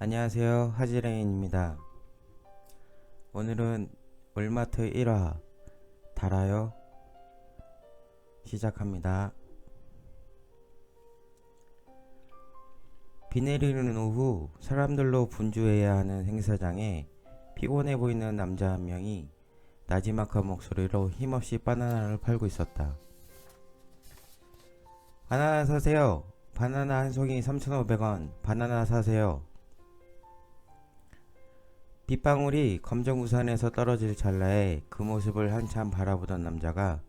안녕하세요, 하지레인입니다. 오늘은 올마트 1화 달아요 시작합니다. 비 내리는 오후 사람들로 분주해야 하는 행사장에 피곤해 보이는 남자 한 명이 나지막한 목소리로 힘없이 바나나를 팔고 있었다. 바나나 사세요. 바나나 한 송이 3,500원. 바나나 사세요. 빗방울이 검정 우산에서 떨어질 찰나에 그 모습을 한참 바라보던 남자가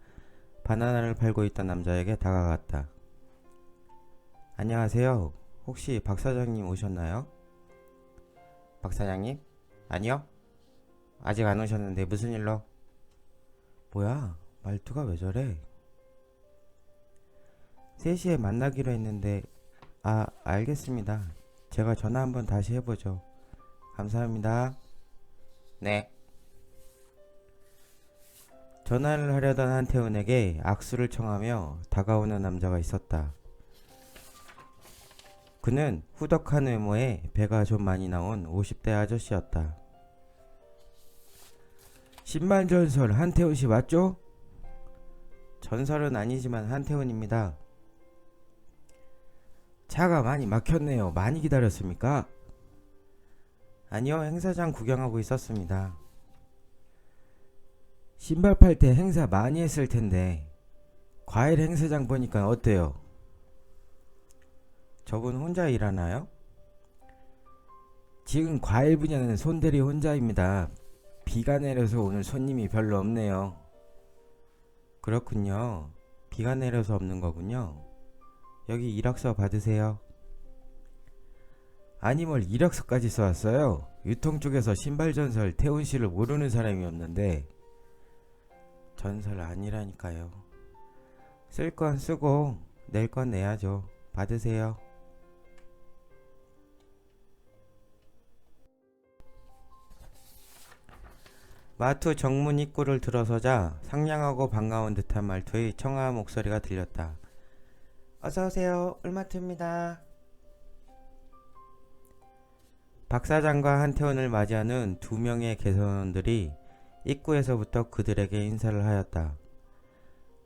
바나나를 팔고 있던 남자에게 다가갔다. 안녕하세요. 혹시 박 사장님 오셨나요? 박 사장님? 아니요. 아직 안 오셨는데 무슨 일로? 뭐야? 말투가 왜 저래? 3시에 만나기로 했는데 알겠습니다. 제가 전화 한번 다시 해보죠. 감사합니다. 네. 전화를 하려던 한태훈에게 악수를 청하며 다가오는 남자가 있었다. 그는 후덕한 외모에 배가 좀 많이 나온 50대 아저씨였다. 신만전설 한태훈씨 맞죠? 전설은 아니지만 한태훈입니다. 차가 많이 막혔네요. 많이 기다렸습니까? 아니요, 행사장 구경하고 있었습니다. 신발 팔 때 행사 많이 했을 텐데 과일 행사장 보니까 어때요? 저분 혼자 일하나요? 지금 과일 분야는 손대리 혼자입니다. 비가 내려서 오늘 손님이 별로 없네요. 그렇군요. 비가 내려서 없는 거군요. 여기 이력서 받으세요. 아니 뭘 이력서까지 써왔어요? 유통 쪽에서 신발 전설 태훈 씨를 모르는 사람이 없는데. 전설 아니라니까요. 쓸 건 쓰고 낼 건 내야죠. 받으세요. 마트 정문 입구를 들어서자 상냥하고 반가운 듯한 말투의 청아한 목소리가 들렸다. 어서오세요. 울마트입니다. 박 사장과 한태훈을 맞이하는 2명의 개선원들이 입구에서부터 그들에게 인사를 하였다.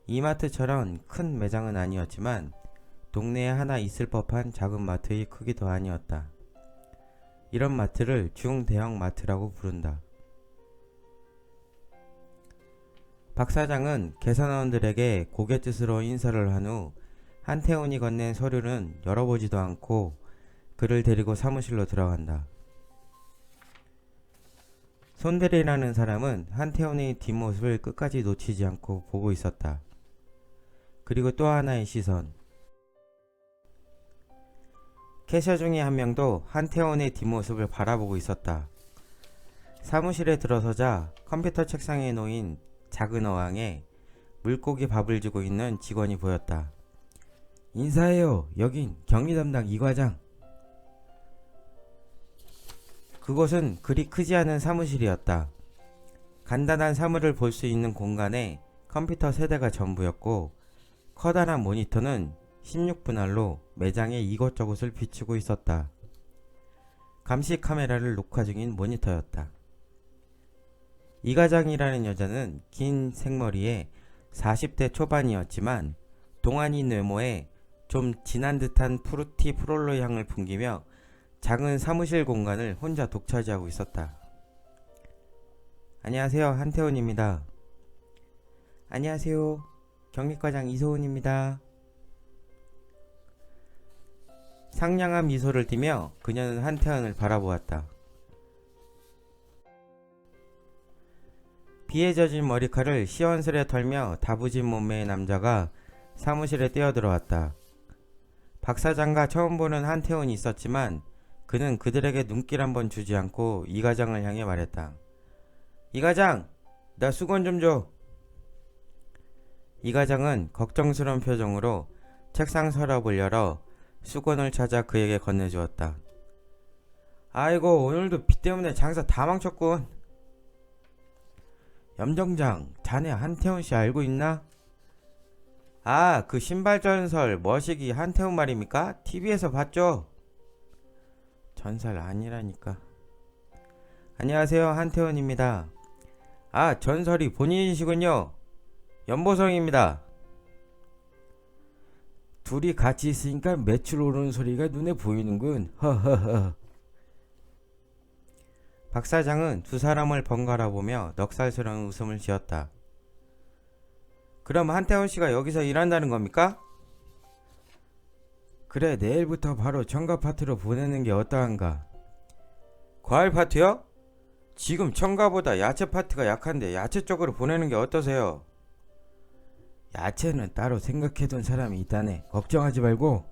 이마트처럼 큰 매장은 아니었지만 동네에 하나 있을 법한 작은 마트의 크기도 아니었다. 이런 마트를 중대형 마트라고 부른다. 박 사장은 개선원들에게 고갯짓으로 인사를 한 후 한태훈이 건넨 서류는 열어보지도 않고 그를 데리고 사무실로 들어간다. 손대리라는 사람은 한태훈의 뒷모습을 끝까지 놓치지 않고 보고 있었다. 그리고 또 하나의 시선. 캐셔 중에 한 명도 한태훈의 뒷모습을 바라보고 있었다. 사무실에 들어서자 컴퓨터 책상에 놓인 작은 어항에 물고기 밥을 주고 있는 직원이 보였다. 인사해요. 여긴 경리 담당 이과장. 그곳은 그리 크지 않은 사무실이었다. 간단한 사물을 볼 수 있는 공간에 컴퓨터 세대가 전부였고 커다란 모니터는 16분할로 매장의 이곳저곳을 비추고 있었다. 감시 카메라를 녹화 중인 모니터였다. 이과장이라는 여자는 긴 생머리에 40대 초반이었지만 동안인 외모에 좀 진한 듯한 프루티 프롤로 향을 풍기며 작은 사무실 공간을 혼자 독차지하고 있었다. 안녕하세요. 한태훈입니다. 안녕하세요. 경리과장 이소은입니다. 상냥한 미소를 띠며 그녀는 한태훈을 바라보았다. 비에 젖은 머리칼을 시원스레 털며 다부진 몸매의 남자가 사무실에 뛰어들어왔다. 박 사장과 처음 보는 한태훈이 있었지만 그는 그들에게 눈길 한번 주지 않고 이 과장을 향해 말했다. 이 과장, 나 수건 좀 줘. 이 과장은 걱정스러운 표정으로 책상 서랍을 열어 수건을 찾아 그에게 건네주었다. 아이고, 오늘도 비 때문에 장사 다 망쳤군. 염정장, 자네 한태훈씨 알고 있나? 그 신발 전설 머시기 한태훈 말입니까? TV에서 봤죠? 전설 아니라니까. 안녕하세요, 한태원입니다. 아, 전설이 본인이시군요. 연보성입니다. 둘이 같이 있으니까 매출 오르는 소리가 눈에 보이는군. 허허허. 박 사장은 두 사람을 번갈아 보며 넉살스러운 웃음을 지었다. 그럼 한태원 씨가 여기서 일한다는 겁니까? 그래, 내일부터 바로 청가 파트로 보내는 게 어떠한가? 과일 파트요? 지금 청가보다 야채 파트가 약한데 야채 쪽으로 보내는 게 어떠세요? 야채는 따로 생각해둔 사람이 있다네. 걱정하지 말고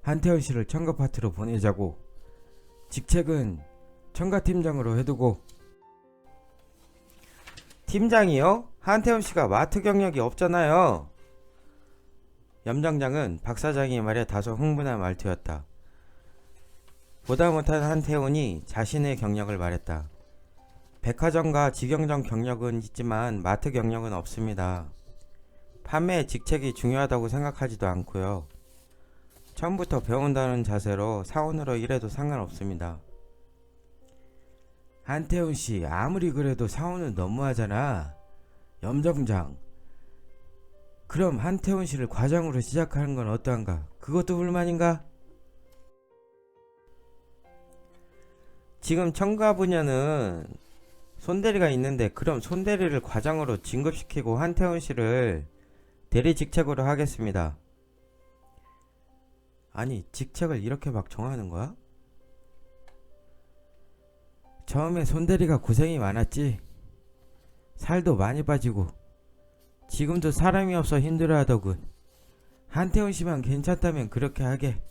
한태원 씨를 청가 파트로 보내자고. 직책은 청가 팀장으로 해두고. 팀장이요? 한태원 씨가 마트 경력이 없잖아요. 염장장은 박 사장의 말에 다소 흥분한 말투였다. 보다 못한 한태원이 자신의 경력을 말했다. 백화점과 직영점 경력은 있지만 마트 경력은 없습니다. 판매 직책이 중요하다고 생각하지도 않고요. 처음부터 배운다는 자세로 사원으로 일해도 상관없습니다. 한태훈씨, 아무리 그래도 사원은 너무하잖아. 염정장, 그럼 한태훈씨를 과장으로 시작하는 건 어떠한가? 그것도 불만인가? 지금 청가 분야는 손대리가 있는데 그럼 손대리를 과장으로 진급시키고 한태훈씨를 대리 직책으로 하겠습니다. 아니, 직책을 이렇게 막 정하는 거야? 처음에 손대리가 고생이 많았지. 살도 많이 빠지고 지금도 사람이 없어 힘들어하더군. 한태훈씨만 괜찮다면 그렇게 하게.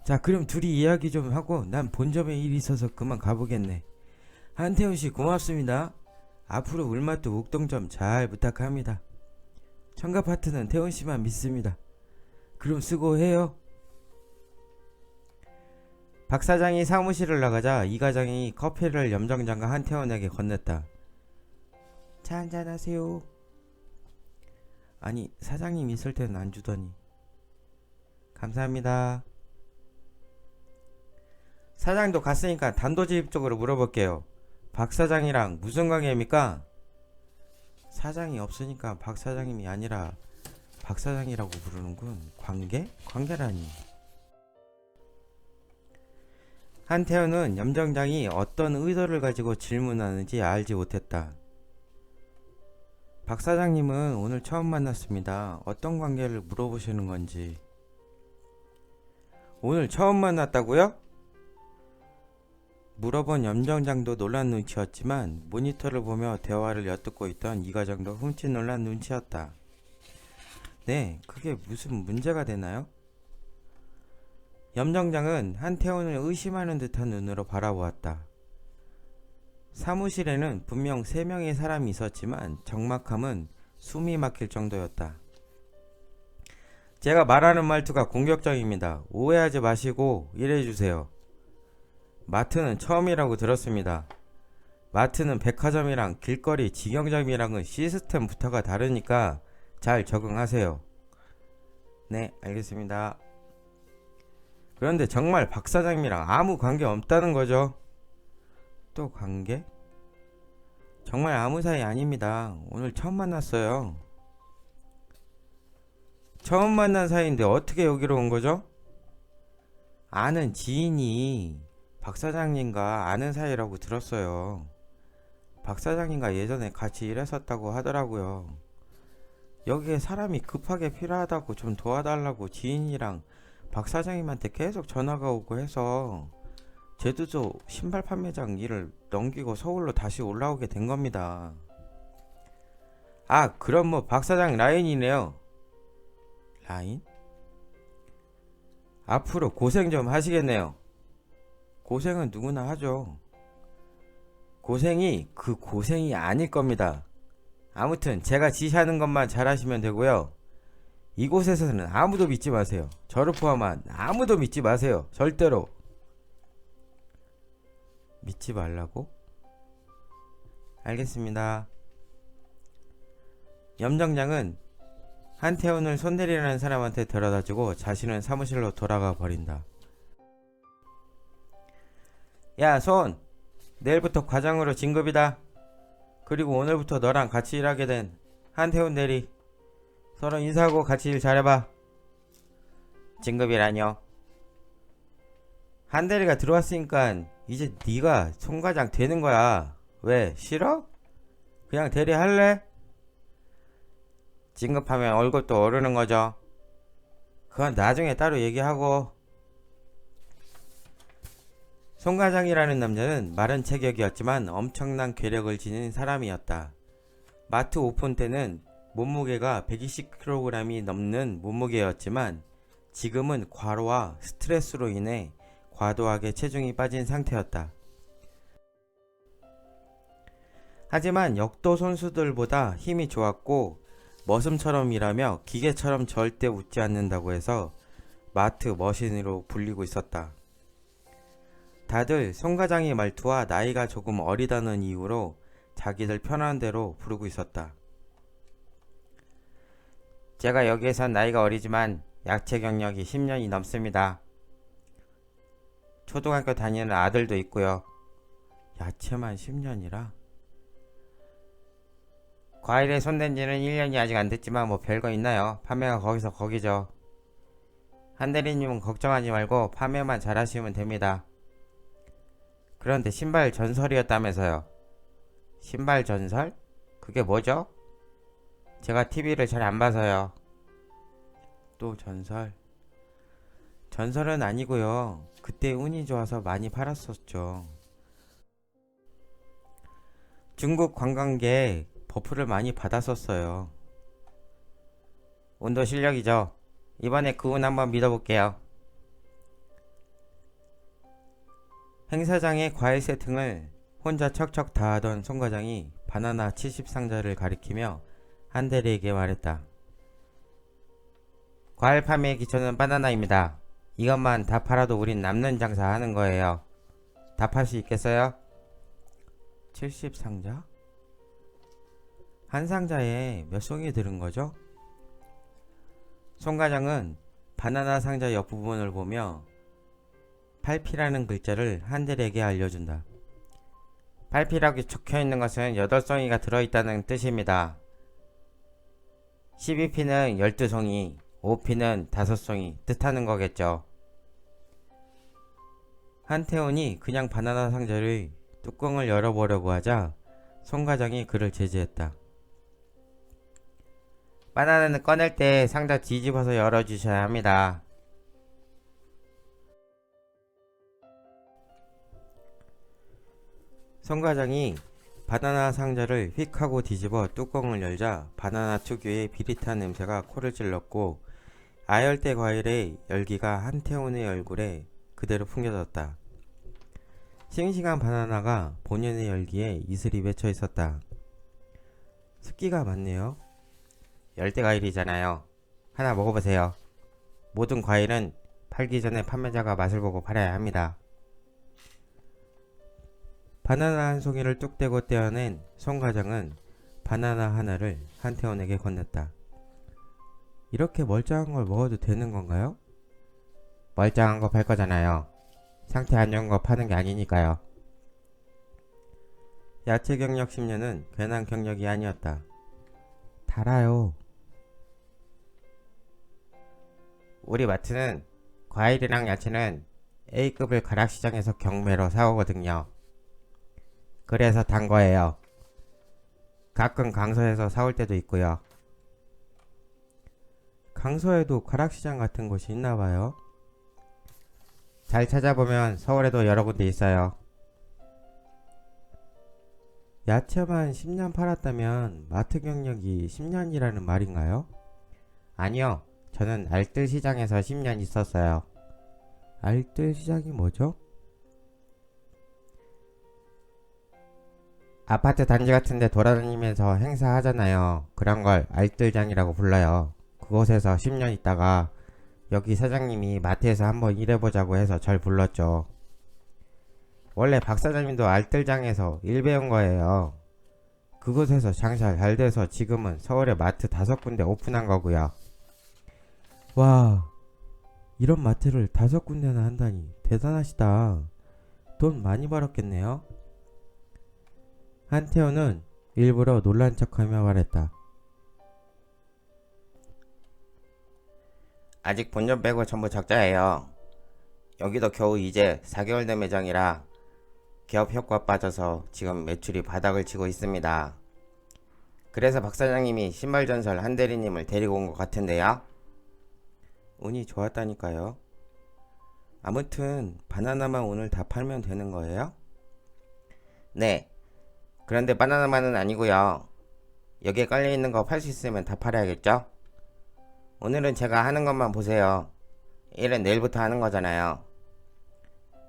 자, 그럼 둘이 이야기 좀 하고 난 본점에 일이 있어서 그만 가보겠네. 한태훈씨 고맙습니다. 앞으로 울마트 옥동점 잘 부탁합니다. 청가 파트는 태훈씨만 믿습니다. 그럼 수고해요. 박 사장이 사무실을 나가자 이 과장이 커피를 염정장과 한태원에게 건넸다. 차 한잔하세요. 아니, 사장님 있을 때는 안 주더니. 감사합니다. 사장도 갔으니까 단도직입적으로 물어볼게요. 박 사장이랑 무슨 관계입니까? 사장이 없으니까 박 사장님이 아니라 박 사장이라고 부르는군. 관계? 관계라니. 한태현은 염정장이 어떤 의도를 가지고 질문하는지 알지 못했다. 박 사장님은 오늘 처음 만났습니다. 어떤 관계를 물어보시는 건지. 오늘 처음 만났다고요? 물어본 염정장도 놀란 눈치였지만 모니터를 보며 대화를 엿듣고 있던 이 과장도 흠칫 놀란 눈치였다. 네, 그게 무슨 문제가 되나요? 염정장은 한태원을 의심하는 듯한 눈으로 바라보았다. 사무실에는 분명 3명의 사람이 있었지만 적막함은 숨이 막힐 정도였다. 제가 말하는 말투가 공격적입니다. 오해하지 마시고 일해주세요. 마트는 처음이라고 들었습니다. 마트는 백화점이랑 길거리 직영점이랑은 시스템부터가 다르니까 잘 적응하세요. 네, 알겠습니다. 그런데 정말 박 사장님이랑 아무 관계 없다는 거죠? 또 관계? 정말 아무 사이 아닙니다. 오늘 처음 만났어요. 처음 만난 사이인데 어떻게 여기로 온 거죠? 아는 지인이 박 사장님과 아는 사이라고 들었어요. 박 사장님과 예전에 같이 일했었다고 하더라고요. 여기에 사람이 급하게 필요하다고 좀 도와달라고 지인이랑 박 사장님한테 계속 전화가 오고 해서 제주도 신발 판매장 일을 넘기고 서울로 다시 올라오게 된 겁니다. 아, 그럼 뭐 박 사장 라인이네요. 라인? 앞으로 고생 좀 하시겠네요. 고생은 누구나 하죠. 고생이 그 고생이 아닐 겁니다. 아무튼 제가 지시하는 것만 잘하시면 되고요. 이곳에서는 아무도 믿지 마세요. 저를 포함한 아무도 믿지 마세요. 절대로. 믿지 말라고? 알겠습니다. 염정장은 한태훈을 손대리라는 사람한테 데려다주고 자신은 사무실로 돌아가 버린다. 야, 손! 내일부터 과장으로 진급이다. 그리고 오늘부터 너랑 같이 일하게 된 한태훈 대리. 서로 인사하고 같이 일 잘해봐. 진급이라뇨? 한 대리가 들어왔으니까 이제 네가 총과장 되는 거야. 왜? 싫어? 그냥 대리 할래? 진급하면 월급도 오르는 거죠. 그건 나중에 따로 얘기하고. 송 과장이라는 남자는 마른 체격이었지만 엄청난 괴력을 지닌 사람이었다. 마트 오픈 때는 몸무게가 120kg이 넘는 몸무게였지만 지금은 과로와 스트레스로 인해 과도하게 체중이 빠진 상태였다. 하지만 역도 선수들보다 힘이 좋았고 머슴처럼 일하며 기계처럼 절대 웃지 않는다고 해서 마트 머신으로 불리고 있었다. 다들 송 과장의 말투와 나이가 조금 어리다는 이유로 자기들 편한 대로 부르고 있었다. 제가 여기에선 나이가 어리지만 야채 경력이 10년이 넘습니다. 초등학교 다니는 아들도 있고요. 야채만 10년이라? 과일에 손댄 지는 1년이 아직 안 됐지만 뭐 별거 있나요? 판매가 거기서 거기죠. 한대리님은 걱정하지 말고 판매만 잘하시면 됩니다. 그런데 신발 전설이었다면서요. 신발 전설? 그게 뭐죠? 제가 TV를 잘 안 봐서요. 또 전설? 전설은 아니고요. 그때 운이 좋아서 많이 팔았었죠. 중국 관광객 버프를 많이 받았었어요. 운도 실력이죠. 이번에 그 운 한번 믿어볼게요. 행사장의 과일 세팅을 혼자 척척 다 하던 송 과장이 바나나 70상자를 가리키며 한 대리에게 말했다. 과일 판매의 기초는 바나나입니다. 이것만 다 팔아도 우린 남는 장사 하는 거예요. 다 팔 수 있겠어요? 70상자? 한 상자에 몇 송이 들은 거죠? 송 과장은 바나나 상자 옆부분을 보며 8피라는 글자를 한 대리에게 알려준다. 8피라고 적혀있는 것은 8송이가 들어있다는 뜻입니다. 12피는 12송이, 5피는 5송이 뜻하는 거겠죠. 한태훈이 그냥 바나나 상자를 뚜껑을 열어보려고 하자 송 과장이 그를 제지했다. 바나나는 꺼낼 때 상자 뒤집어서 열어주셔야 합니다. 송 과장이 바나나 상자를 휙 하고 뒤집어 뚜껑을 열자 바나나 특유의 비릿한 냄새가 코를 찔렀고 아열대 과일의 열기가 한태훈의 얼굴에 그대로 풍겨졌다. 싱싱한 바나나가 본연의 열기에 이슬이 맺혀 있었다. 습기가 많네요. 열대 과일이잖아요. 하나 먹어보세요. 모든 과일은 팔기 전에 판매자가 맛을 보고 팔아야 합니다. 바나나 한 송이를 뚝 떼고 떼어낸 송 과장은 바나나 하나를 한태훈에게 건넸다. 이렇게 멀쩡한 걸 먹어도 되는 건가요? 멀쩡한 거 팔 거잖아요. 상태 안 좋은 거 파는 게 아니니까요. 야채 경력 10년은 괜한 경력이 아니었다. 달아요. 우리 마트는 과일이랑 야채는 A급을 가락시장에서 경매로 사오거든요. 그래서 단 거예요. 가끔 강서에서 사올 때도 있고요. 강서에도 가락시장 같은 곳이 있나봐요. 잘 찾아보면 서울에도 여러 군데 있어요. 야채만 10년 팔았다면 마트 경력이 10년이라는 말인가요? 아니요. 저는 알뜰 시장에서 10년 있었어요. 알뜰 시장이 뭐죠? 아파트 단지 같은데 돌아다니면서 행사하잖아요. 그런 걸 알뜰장이라고 불러요. 그곳에서 10년 있다가 여기 사장님이 마트에서 한번 일해보자고 해서 절 불렀죠. 원래 박 사장님도 알뜰장에서 일 배운 거예요. 그곳에서 장사 잘 돼서 지금은 서울에 마트 5군데 오픈한 거고요. 와, 이런 마트를 5군데나 한다니 대단하시다. 돈 많이 벌었겠네요. 한태호는 일부러 놀란 척하며 말했다. 아직 본점 빼고 전부 적자예요. 여기도 겨우 이제 4개월 된 매장이라 개업 효과 빠져서 지금 매출이 바닥을 치고 있습니다. 그래서 박 사장님이 신발전설 한대리님을 데리고 온 것 같은데요. 운이 좋았다니까요. 아무튼 바나나만 오늘 다 팔면 되는 거예요? 네. 그런데 바나나만은 아니고요. 여기에 깔려있는 거 팔 수 있으면 다 팔아야겠죠? 오늘은 제가 하는 것만 보세요. 일은 내일부터 하는 거잖아요.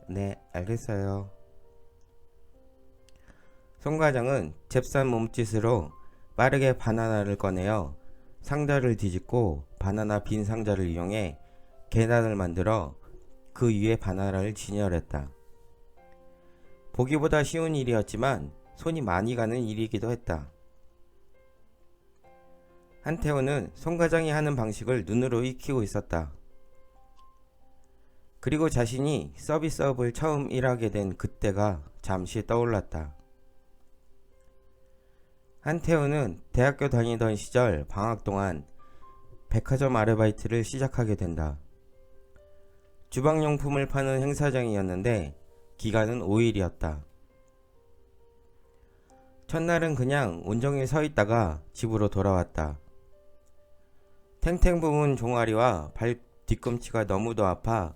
네, 알겠어요. 송 과장은 잽싼 몸짓으로 빠르게 바나나를 꺼내어 상자를 뒤집고 바나나 빈 상자를 이용해 계단을 만들어 그 위에 바나나를 진열했다. 보기보다 쉬운 일이었지만 손이 많이 가는 일이기도 했다. 한태호는 송 과장이 하는 방식을 눈으로 익히고 있었다. 그리고 자신이 서비스업을 처음 일하게 된 그때가 잠시 떠올랐다. 한태호는 대학교 다니던 시절 방학 동안 백화점 아르바이트를 시작하게 된다. 주방용품을 파는 행사장이었는데 기간은 5일이었다. 첫날은 그냥 온종일 서 있다가 집으로 돌아왔다. 탱탱 부은 종아리와 발 뒤꿈치가 너무도 아파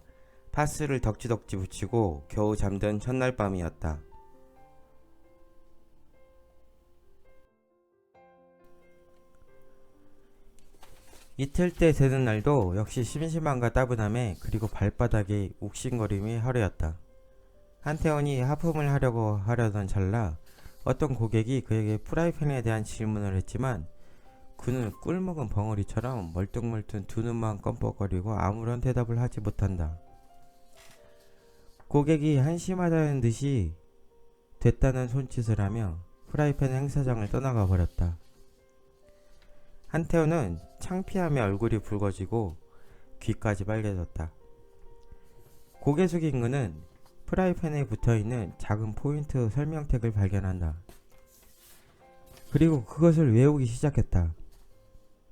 파스를 덕지덕지 붙이고 겨우 잠든 첫날 밤이었다. 이틀째 되는 날도 역시 심심함과 따분함에 그리고 발바닥에 욱신거림이 하루였다. 한태원이 하품을 하려던 찰나 어떤 고객이 그에게 프라이팬에 대한 질문을 했지만 그는 꿀먹은 벙어리처럼 멀뚱멀뚱 두 눈만 껌뻑거리고 아무런 대답을 하지 못한다. 고객이 한심하다는 듯이 됐다는 손짓을 하며 프라이팬 행사장을 떠나가 버렸다. 한태호는 창피하며 얼굴이 붉어지고 귀까지 빨개졌다. 고개 숙인 그는 프라이팬에 붙어있는 작은 포인트 설명책을 발견한다. 그리고 그것을 외우기 시작했다.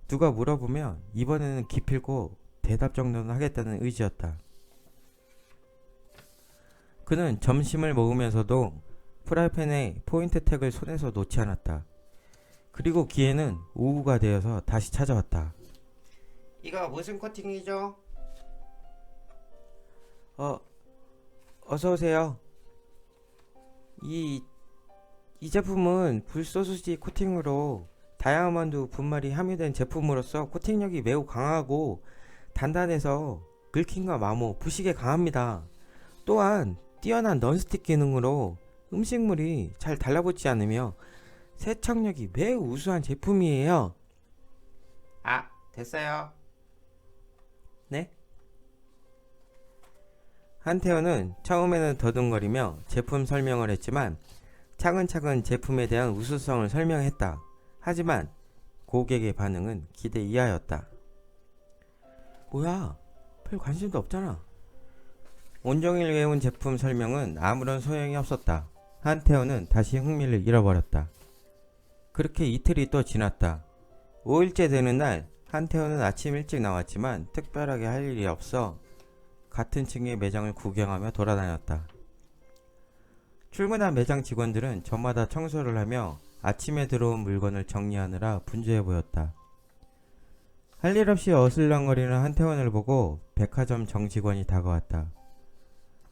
누가 물어보면 이번에는 기필코 대답 정도는 하겠다는 의지였다. 그는 점심을 먹으면서도 프라이팬의 포인트 택을 손에서 놓지 않았다. 그리고 기회는 오후가 되어서 다시 찾아왔다. 이거 무슨 코팅이죠? 어서오세요. 이 제품은 불소수지 코팅으로 다이아몬드 분말이 함유된 제품으로서 코팅력이 매우 강하고 단단해서 긁힘과 마모, 부식에 강합니다. 또한 뛰어난 넌스틱 기능으로 음식물이 잘 달라붙지 않으며 세척력이 매우 우수한 제품이에요. 아, 됐어요. 네? 한태호는 처음에는 더듬거리며 제품 설명을 했지만 차근차근 제품에 대한 우수성을 설명했다. 하지만 고객의 반응은 기대 이하였다. 뭐야, 별 관심도 없잖아. 온종일 외운 제품 설명은 아무런 소용이 없었다. 한태호는 다시 흥미를 잃어버렸다. 그렇게 이틀이 또 지났다. 5일째 되는 날 한태호는 아침 일찍 나왔지만 특별하게 할 일이 없어 같은 층의 매장을 구경하며 돌아다녔다. 출근한 매장 직원들은 저마다 청소를 하며 아침에 들어온 물건을 정리하느라 분주해 보였다. 할 일 없이 어슬렁거리는 한태원을 보고 백화점 정직원이 다가왔다.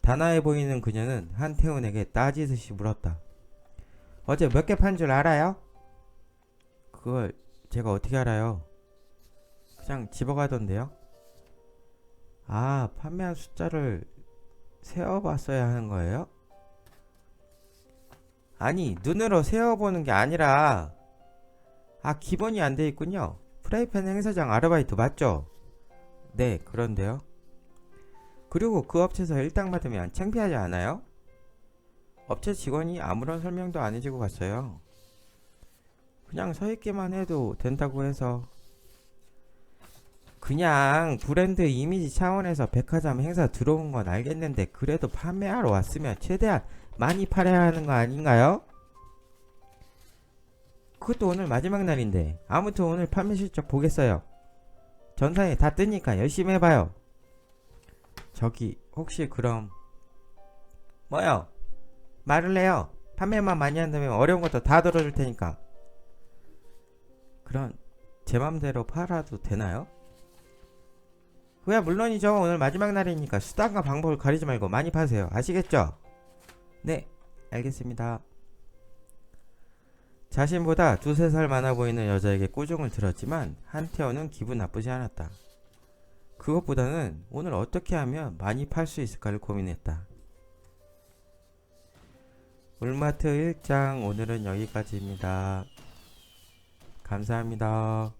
단아해 보이는 그녀는 한태원에게 따지듯이 물었다. 어제 몇 개 판 줄 알아요? 그걸 제가 어떻게 알아요? 그냥 집어가던데요? 아, 판매한 숫자를 세어봤어야 하는 거예요? 아니, 눈으로 세어보는 게 아니라 기본이 안 돼 있군요. 프라이팬 행사장 아르바이트 맞죠? 네, 그런데요. 그리고 그 업체에서 일당 받으면 창피하지 않아요? 업체 직원이 아무런 설명도 안 해주고 갔어요. 그냥 서 있기만 해도 된다고 해서. 그냥 브랜드 이미지 차원에서 백화점 행사 들어온 건 알겠는데 그래도 판매하러 왔으면 최대한 많이 팔아야 하는 거 아닌가요? 그것도 오늘 마지막 날인데 아무튼 오늘 판매 실적 보겠어요. 전산에 다 뜨니까 열심히 해봐요. 저기 혹시 그럼 뭐요? 말을 해요. 판매만 많이 한다면 어려운 것도 다 들어줄 테니까. 그럼 제 맘대로 팔아도 되나요? 그야 물론이죠. 오늘 마지막 날이니까 수단과 방법을 가리지 말고 많이 파세요. 아시겠죠? 네, 알겠습니다. 자신보다 두세 살 많아 보이는 여자에게 꾸중을 들었지만 한태원은 기분 나쁘지 않았다. 그것보다는 오늘 어떻게 하면 많이 팔 수 있을까를 고민했다. 울마트 1장 오늘은 여기까지입니다. 감사합니다.